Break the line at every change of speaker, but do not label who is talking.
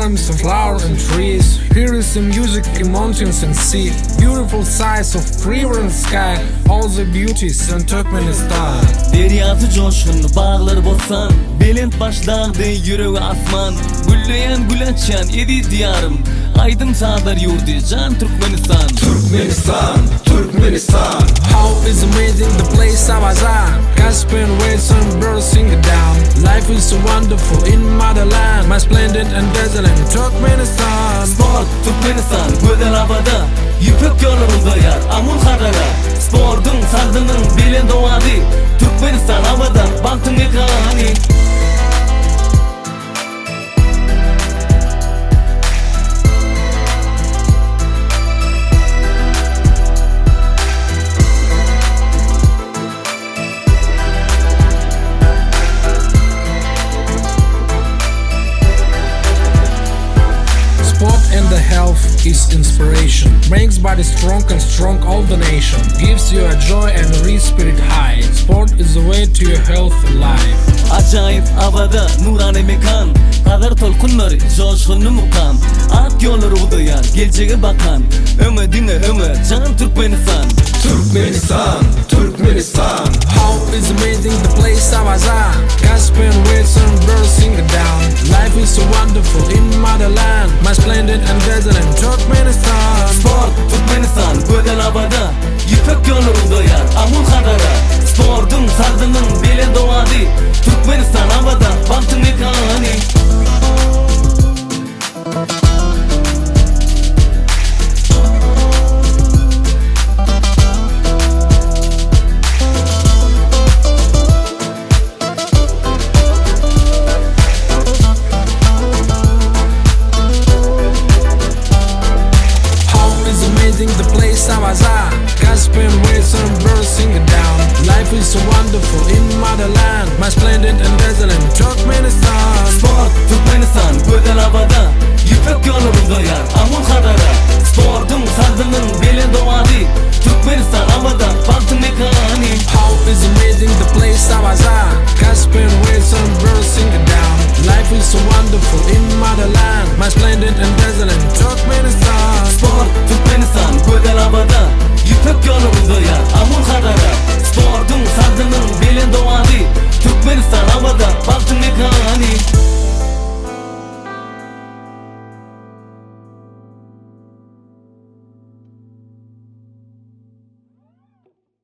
farms and flowers and trees. Here is the music in mountains and sea. Beautiful sights of river and sky. All the beauties in Turkmenistan.
Deryası coşkun, bağlar bozsan, belent başdağdı yüreği asman. Gülleyen gülençen edi diyarım, aydın sağlar yurdu can Turkmenistan.
Turkmenistan, Turkmenistan.
How is amazing the place I was at. Caspian waves and birds sing it down. Life is so wonderful in motherland. My splendid and desolate Turkmenistan.
Sport Turkmenistan, güzel havada, yüpek yollarında yar, amun harara. Sportun sardının belen doğadı, Turkmenistan havada, baktın ekranı.
Sport and the health is inspiration. Makes body strong and strong all the nation. Gives you a joy and a spirit high. Sport is the way to your health and life.
Acayip havada nurane mekan, kadar tolkunları coşkunlu mukam. Ak yolları udayar, geleceğe bakan, ümidine ümit can Turkmenistan.
Turkmenistan, Turkmenistan.
How is amazing the place I was at. Caspian waves and birds sing it down. Life is so wonderful in motherland. My splendid and desolate Turkmenistan.
Sport Turkmenistan, güzel havada, yüpek yolları udayar, amun harara. Sportun sardının belen doğadı, Turkmenistan havada, baktın ekranı.